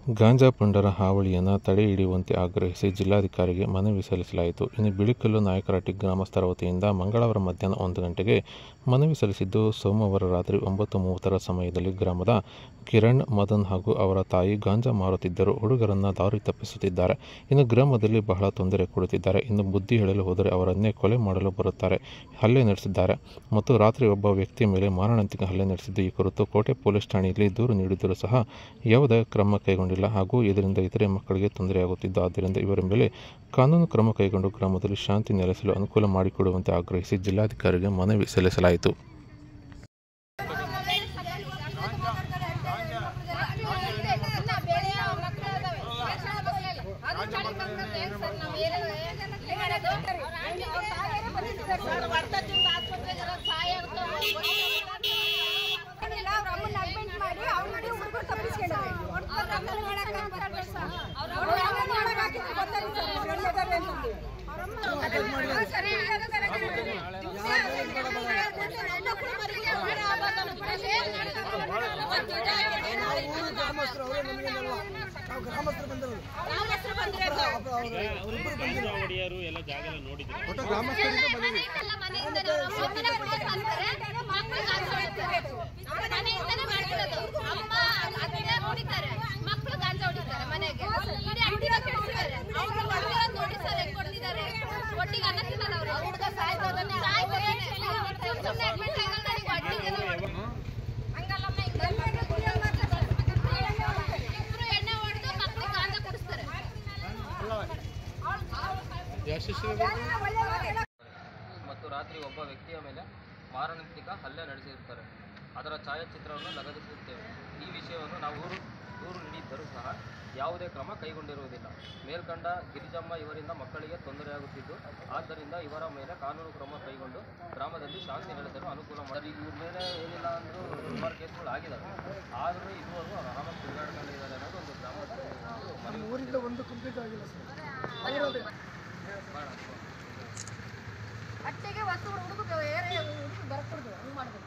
ಗಾಂಜಾ ಪುಂಡರ ಹಾವಳಿಯನ್ನು ತಡೆಹಿಡಿಯುವಂತೆ ಆಗ್ರಹಿಸಿ ಜಿಲ್ಲಾಧಿಕಾರಿಗೆ ಮನವಿ ಸಲ್ಲಿಸಲಾಯಿತು. ಇನ್ನು ಬಿಳಿಕಲ್ಲು ನಾಯಕರಹಟ್ಟಿ ಗ್ರಾಮಸ್ಥರ ವತಿಯಿಂದ ಮಂಗಳವಾರ ಮಧ್ಯಾಹ್ನ 1 ಗಂಟೆಗೆ ಮನವಿ ಸಲ್ಲಿಸಿದ್ದು, ಸೋಮವಾರ ರಾತ್ರಿ 9:30 ಸಮಯದಲ್ಲಿ ಗ್ರಾಮದ ಕಿರಣ್, ಮದನ್ ಹಾಗೂ ಅವರ ತಾಯಿ ಗಾಂಜಾ ಮಾರುತ್ತಿದ್ದರು ಹುಡುಗರನ್ನು ದಾರಿ ತಪ್ಪಿಸುತ್ತಿದ್ದಾರೆ. ಇನ್ನು ಗ್ರಾಮದಲ್ಲಿ ಬಹಳ ತೊಂದರೆ ಕೊಡುತ್ತಿದ್ದಾರೆ. ಇನ್ನು ಬುದ್ಧಿ ಹೇಳಲು ಹೋದರೆ ಅವರನ್ನೇ ಕೊಲೆ ಮಾಡಲು ಬರುತ್ತಾರೆ, ಹಲ್ಲೆ ನಡೆಸಿದ್ದಾರೆ ಮತ್ತು ರಾತ್ರಿ ಒಬ್ಬ ವ್ಯಕ್ತಿಯ ಮೇಲೆ ಮಾರಣಾಂತಿಕ ಹಲ್ಲೆ ನಡೆಸಿದ್ದು, ಈ ಕುರಿತು ಕೋಟೆ ಪೊಲೀಸ್ ಠಾಣೆಯಲ್ಲಿ ದೂರು ನೀಡಿದ್ದರೂ ಸಹ ಯಾವುದೇ ಕ್ರಮ ಕೈಗೊಂಡಿಲ್ಲ ಹಾಗೂ ಇದರಿಂದ ಇತರೆ ಮಕ್ಕಳಿಗೆ ತೊಂದರೆಯಾಗುತ್ತಿದ್ದು, ಆದ್ದರಿಂದ ಇವರ ಮೇಲೆ ಕಾನೂನು ಕ್ರಮ ಕೈಗೊಂಡು ಗ್ರಾಮದಲ್ಲಿ ಶಾಂತಿ ನೆಲೆಸಲು ಅನುಕೂಲ ಮಾಡಿಕೊಡುವಂತೆ ಆಗ್ರಹಿಸಿ ಜಿಲ್ಲಾಧಿಕಾರಿಗೆ ಮನವಿ ಸಲ್ಲಿಸಲಾಯಿತು. ಮತ್ತು ರಾತ್ರಿ ಒಬ್ಬ ವ್ಯಕ್ತಿಯ ಮೇಲೆ ಮಾರಣಾಂತಿಕ ಹಲ್ಲೆ ನಡೆಸಿರುತ್ತಾರೆ. ಅದರ ಛಾಯಾಚಿತ್ರವನ್ನು ಲಗತ್ತಿಸುತ್ತೇವೆ. ಈ ವಿಷಯವನ್ನು ನಾವು ದೂರು ನೀಡಿದ್ದರೂ ಸಹ ಯಾವುದೇ ಕ್ರಮ ಕೈಗೊಂಡಿರುವುದಿಲ್ಲ. ಮೇಲ್ಕಂಡ ಗಿರಿಜಮ್ಮ ಇವರಿಂದ ಮಕ್ಕಳಿಗೆ ತೊಂದರೆಯಾಗುತ್ತಿದ್ದು, ಆದ್ದರಿಂದ ಇವರ ಮೇಲೆ ಕಾನೂನು ಕ್ರಮ ಕೈಗೊಂಡು ಗ್ರಾಮದಲ್ಲಿ ಶಾಂತಿ ನೆಲೆಸಲು ಅನುಕೂಲ ಮಾಡಿ. ಇವ್ರ ಮೇಲೆ ಏನಿಲ್ಲ ಅಂದರೂ ಸುಮಾರು ಕೇಸ್ಗಳು ಆಗಿದ್ದಾವೆ, ಆದರೂ ಇದುವರೆಗೂ ಆರಾಮಾಗಿ ತಿರುಗಾಡ್ಕೊಂಡಿದ್ದಾರೆ ಅನ್ನೋದು ಒಂದು ಗ್ರಾಮದ ಒಂದು ಕಂಪ್ಲೀಟ್ ಆಗಿಲ್ಲ ಸರ್. ಅಟ್ಟೆಗೆ ವಸ್ತು ಹುಡುಗ ಬರಕೊಡ್ದು ಹಂಗೆ ಮಾಡ್ಬೋದು.